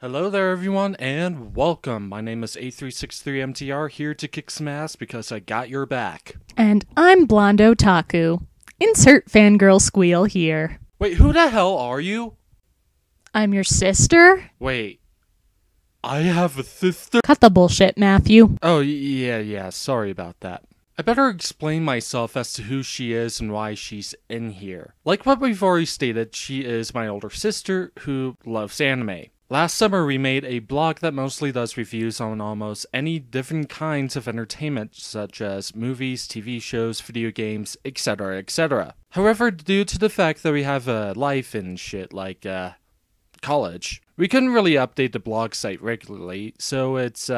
Hello there everyone, and welcome. My name is A363MTR, here to kick some ass because I got your back. And I'm BlondeOtaku. Insert fangirl squeal here. Wait, who the hell are you? I'm your sister? Wait, I have a sister? Cut the bullshit, Matthew. Oh, yeah, sorry about that. I better explain myself as to who she is and why she's in here. Like what we've already stated, she is my older sister who loves anime. Last summer, we made a blog that mostly does reviews on almost any different kinds of entertainment, such as movies, TV shows, video games, etc., etc. However, due to the fact that we have a life and shit like, college, we couldn't really update the blog site regularly, so it's,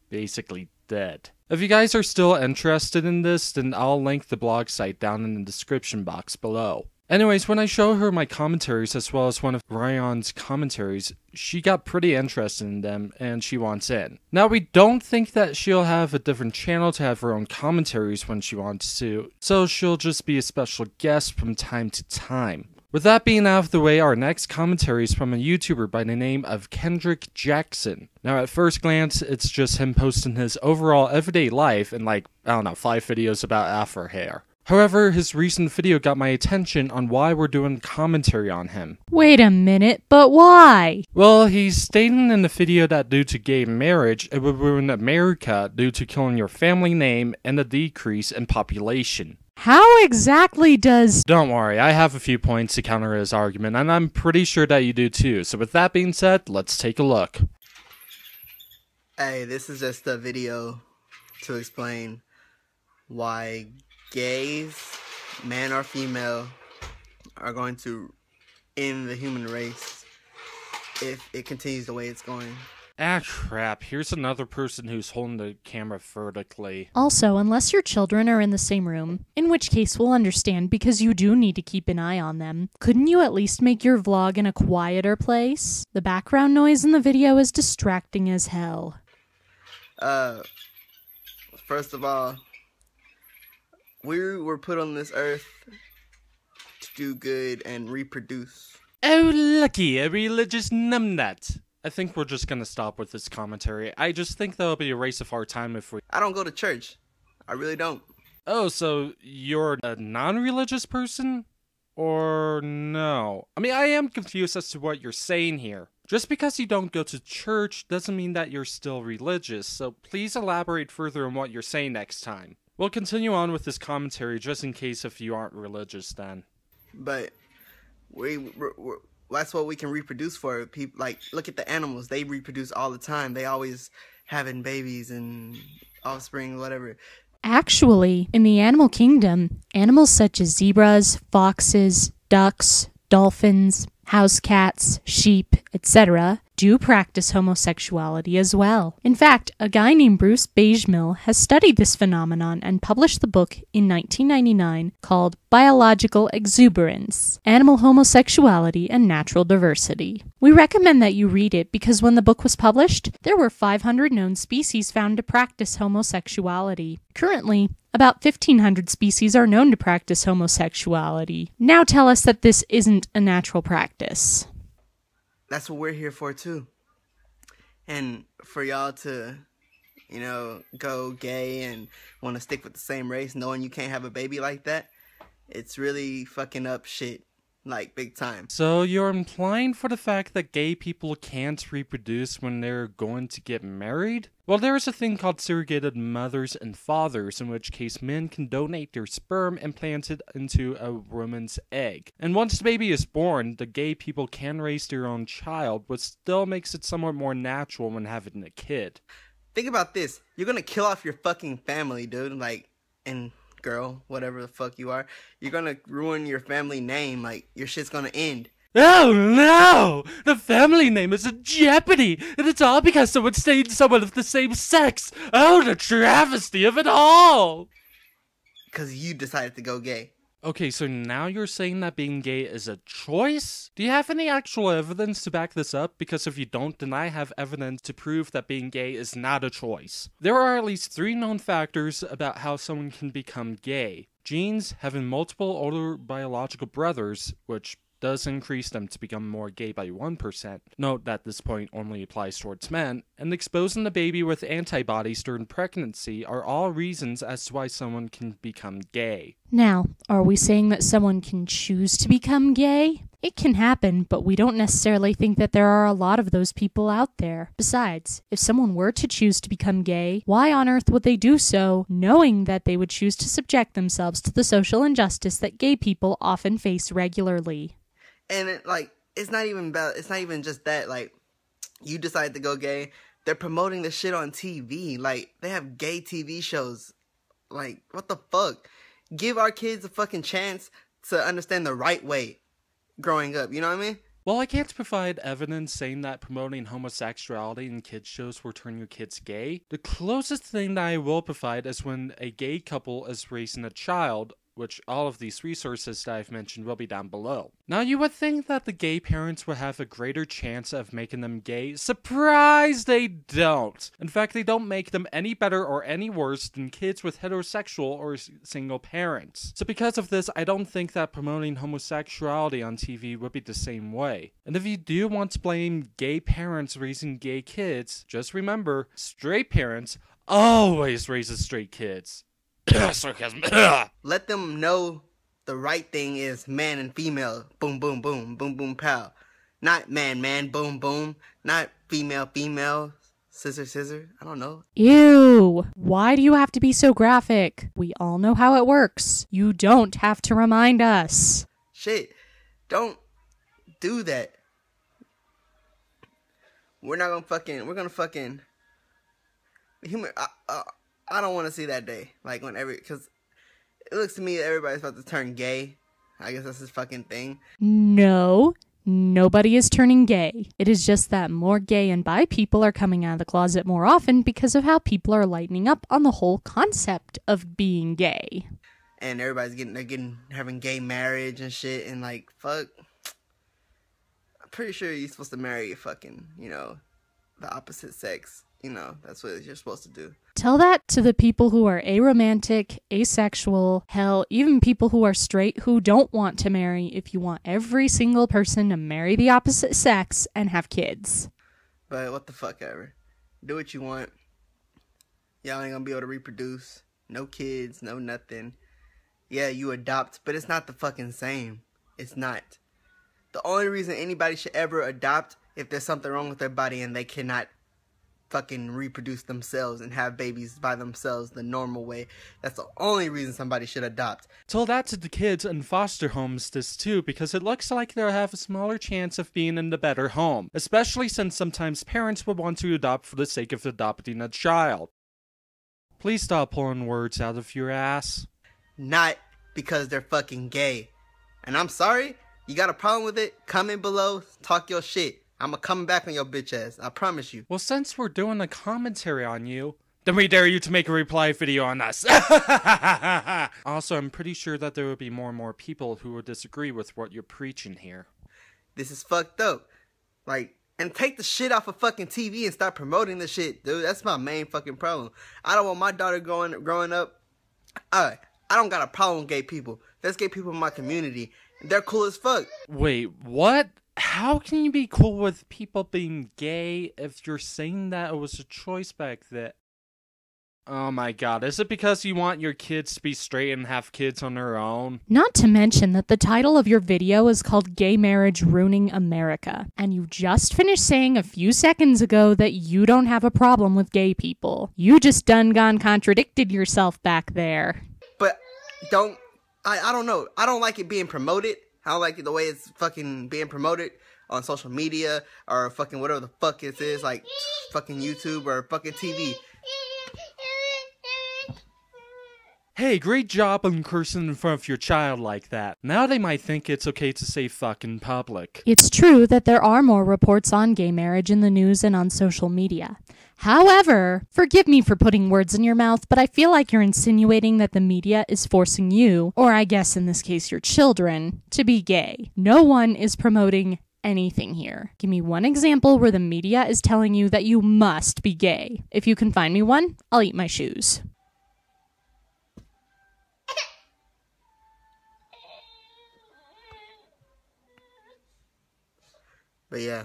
basically dead. If you guys are still interested in this, then I'll link the blog site down in the description box below. Anyways, when I show her my commentaries as well as one of Ryan's commentaries, she got pretty interested in them and she wants in. Now, we don't think that she'll have a different channel to have her own commentaries when she wants to, so she'll just be a special guest from time to time. With that being out of the way, our next commentary is from a YouTuber by the name of Kendrick Jackson. Now, at first glance, it's just him posting his overall everyday life and 5 videos about afro hair. However, his recent video got my attention on why we're doing commentary on him. Wait a minute, but why? Well, he's stating in the video that due to gay marriage, it would ruin America due to killing your family name and a decrease in population. How exactly does... Don't worry, I have a few points to counter his argument, and I'm pretty sure that you do too. So with that being said, let's take a look. Hey, this is just a video to explain why gays, man or female, are going to end the human race if it continues the way it's going. Ah, crap. Here's another person who's holding the camera vertically. Also, unless your children are in the same room, in which case we'll understand because you do need to keep an eye on them, couldn't you at least make your vlog in a quieter place? The background noise in the video is distracting as hell. First of all, we were put on this earth to do good and reproduce. Oh, lucky, a religious numbnut. I think we're just gonna stop with this commentary. I just think that'll be a waste of our time if we... I don't go to church. I really don't. Oh, so you're a non-religious person? Or no? I mean, I am confused as to what you're saying here. Just because you don't go to church doesn't mean that you're still religious, so please elaborate further on what you're saying next time. We'll continue on with this commentary just in case if you aren't religious then. But that's what we can reproduce for. People, like, look at the animals. They reproduce all the time. They always having babies and offspring, whatever. Actually, in the animal kingdom, animals such as zebras, foxes, ducks, dolphins, house cats, sheep, etc. do practice homosexuality as well. In fact, a guy named Bagemihl has studied this phenomenon and published the book in 1999 called Biological Exuberance, Animal Homosexuality and Natural Diversity. We recommend that you read it because when the book was published, there were 500 known species found to practice homosexuality. Currently, about 1,500 species are known to practice homosexuality. Now tell us that this isn't a natural practice. That's what we're here for too. And for y'all to, go gay and want to stick with the same race knowing you can't have a baby like that, it's really fucking up shit. Like, big time. So you're implying for the fact that gay people can't reproduce when they're going to get married? Well, there is a thing called surrogated mothers and fathers, in which case men can donate their sperm implanted into a woman's egg. And once the baby is born, the gay people can raise their own child, which still makes it somewhat more natural when having a kid. Think about this. You're gonna kill off your fucking family, dude. And girl, whatever the fuck you are, you're gonna ruin your family name. Your shit's gonna end. Oh no! The family name is in jeopardy, and it's all because someone stayed someone of the same sex. Oh, the travesty of it all! Because you decided to go gay. Okay, so now you're saying that being gay is a choice? Do you have any actual evidence to back this up? Because if you don't, then I have evidence to prove that being gay is not a choice. There are at least 3 known factors about how someone can become gay. Genes, having multiple older biological brothers, which does increase them to become more gay by 1%. Note that this point only applies towards men, and exposing the baby with antibodies during pregnancy are all reasons as to why someone can become gay. Now, are we saying that someone can choose to become gay? It can happen, but we don't necessarily think that there are a lot of those people out there. Besides, if someone were to choose to become gay, why on earth would they do so, knowing that they would choose to subject themselves to the social injustice that gay people often face regularly? And it's not even just that, like, you decide to go gay, they're promoting the shit on TV. Like, they have gay TV shows. Like, what the fuck? Give our kids a fucking chance to understand the right way growing up, you know what I mean? While I can't provide evidence saying that promoting homosexuality in kids shows will turn your kids gay, the closest thing that I will provide is when a gay couple is raising a child, which all of these resources that I've mentioned will be down below. Now, you would think that the gay parents would have a greater chance of making them gay. Surprise, they don't! In fact, they don't make them any better or any worse than kids with heterosexual or single parents. So because of this, I don't think that promoting homosexuality on TV would be the same way. And if you do want to blame gay parents raising gay kids, just remember, straight parents always raise straight kids. Sarcasm. Let them know the right thing is man and female. Boom, boom, boom, boom, boom, pow. Not man, man, boom, boom. Not female, female. Scissor, scissor. I don't know. Ew! Why do you have to be so graphic? We all know how it works. You don't have to remind us. Shit. Don't do that. We're gonna fucking human. I don't want to see that day. Like, because it looks to me that everybody's about to turn gay. I guess that's his fucking thing. No, nobody is turning gay. It is just that more gay and bi people are coming out of the closet more often because of how people are lightening up on the whole concept of being gay. And everybody's having gay marriage and shit, and like, fuck. I'm pretty sure you're supposed to marry fucking, the opposite sex. That's what you're supposed to do. Tell that to the people who are aromantic, asexual, hell, even people who are straight who don't want to marry if you want every single person to marry the opposite sex and have kids. But what the fuck ever. Do what you want. Y'all ain't gonna be able to reproduce. No kids, no nothing. Yeah, you adopt, but it's not the fucking same. It's not. The only reason anybody should ever adopt if there's something wrong with their body and they cannot fucking reproduce themselves and have babies by themselves the normal way. That's the only reason somebody should adopt. Tell that to the kids in foster homes too, because it looks like they'll have a smaller chance of being in the better home, especially since sometimes parents would want to adopt for the sake of adopting a child. Please stop pulling words out of your ass. Not because they're fucking gay. And I'm sorry, you got a problem with it? Comment below, talk your shit. I'm coming back on your bitch ass. I promise you. Well, since we're doing a commentary on you, then we dare you to make a reply video on us. Also, I'm pretty sure that there will be more and more people who will disagree with what you're preaching here. This is fucked up. Like, and take the shit off of fucking TV and start promoting the shit, dude. That's my main fucking problem. I don't want my daughter growing up. I don't got a problem with gay people. There's gay people in my community. They're cool as fuck. Wait, what? How can you be cool with people being gay if you're saying that it was a choice back then? Oh my god, is it because you want your kids to be straight and have kids on their own? Not to mention that the title of your video is called Gay Marriage Ruining America, and you just finished saying a few seconds ago that you don't have a problem with gay people. You just done gone contradicted yourself back there. But I don't know. I don't like it being promoted. I don't like the way it's fucking being promoted on social media or fucking whatever the fuck it is, like fucking YouTube or fucking TV. Hey, great job on cursing in front of your child like that. Now they might think it's okay to say fuck in public. It's true that there are more reports on gay marriage in the news and on social media. However, forgive me for putting words in your mouth, but I feel like you're insinuating that the media is forcing you, or I guess in this case your children, to be gay. No one is promoting anything here. Give me one example where the media is telling you that you must be gay. If you can find me one, I'll eat my shoes. But yeah,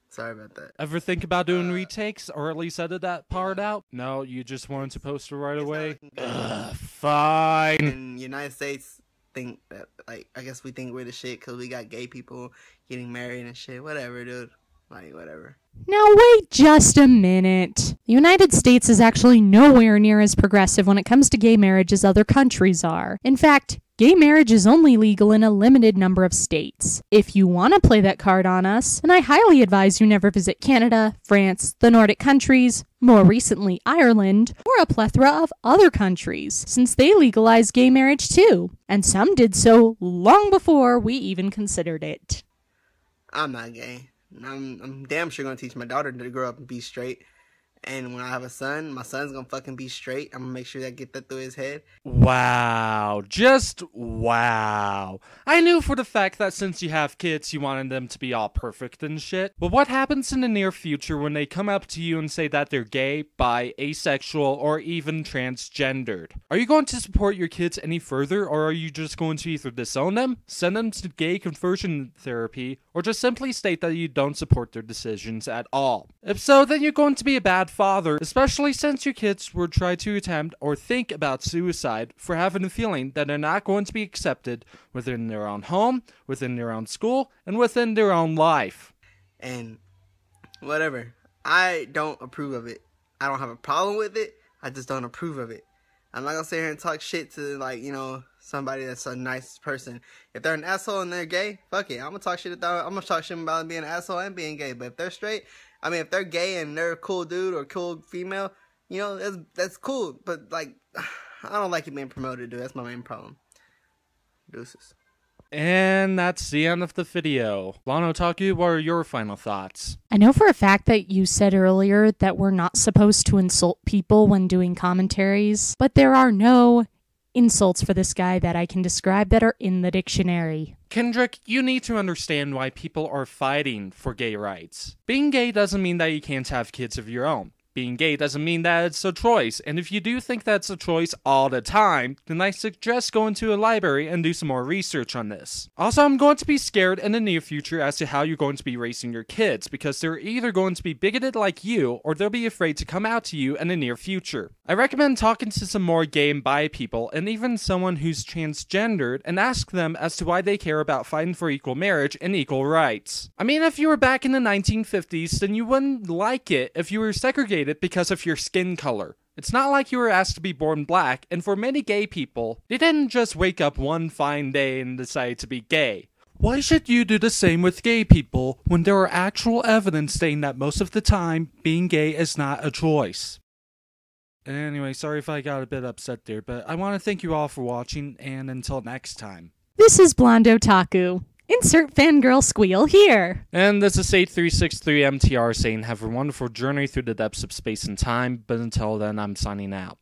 sorry about that. Ever think about doing retakes, or at least edit that part out? No, you just wanted to post it right away? Fine. In the United States, think that, like, I guess we think we're the shit because we got gay people getting married and shit. Whatever, dude. Like, whatever. Now wait just a minute. The United States is actually nowhere near as progressive when it comes to gay marriage as other countries are. In fact, gay marriage is only legal in a limited number of states. If you want to play that card on us, then I highly advise you never visit Canada, France, the Nordic countries, more recently Ireland, or a plethora of other countries, since they legalized gay marriage too, and some did so long before we even considered it. I'm not gay. I'm damn sure gonna teach my daughter to grow up and be straight. And when I have a son, my son's gonna fucking be straight. I'm gonna make sure that I get that through his head. Wow. Just wow. I knew for the fact that since you have kids, you wanted them to be all perfect and shit. But what happens in the near future when they come up to you and say that they're gay, bi, asexual, or even transgendered? Are you going to support your kids any further, or are you just going to either disown them, send them to gay conversion therapy, or just simply state that you don't support their decisions at all? If so, then you're going to be a bad father, especially since your kids would try to attempt or think about suicide for having a feeling that they're not going to be accepted within their own home, within their own school, and within their own life. And whatever. I don't approve of it. I don't have a problem with it. I just don't approve of it. I'm not gonna sit here and talk shit to, like, you know, somebody that's a nice person. If they're an asshole and they're gay, fuck it. I'm gonna talk shit about them being an asshole and being gay. But if they're straight, I mean, if they're gay and they're a cool dude or cool female, you know, that's cool. But, like, I don't like it being promoted, dude. That's my main problem. Deuces. And that's the end of the video. BlondeOtaku, what are your final thoughts? I know for a fact that you said earlier that we're not supposed to insult people when doing commentaries, but there are no insults for this guy that I can describe that are in the dictionary. Kendrick, you need to understand why people are fighting for gay rights. Being gay doesn't mean that you can't have kids of your own. Being gay doesn't mean that it's a choice, and if you do think that's a choice all the time, then I suggest going to a library and do some more research on this. Also, I'm going to be scared in the near future as to how you're going to be raising your kids, because they're either going to be bigoted like you, or they'll be afraid to come out to you in the near future. I recommend talking to some more gay and bi people, and even someone who's transgendered, and ask them as to why they care about fighting for equal marriage and equal rights. I mean, if you were back in the 1950s, then you wouldn't like it if you were segregated because of your skin color. It's not like you were asked to be born black, and for many gay people, they didn't just wake up one fine day and decide to be gay. Why should you do the same with gay people when there are actual evidence saying that most of the time, being gay is not a choice? Anyway, sorry if I got a bit upset there, but I want to thank you all for watching, and until next time. This is BlondeOtaku. Insert fangirl squeal here. And this is 8363MTR saying have a wonderful journey through the depths of space and time, but until then, I'm signing out.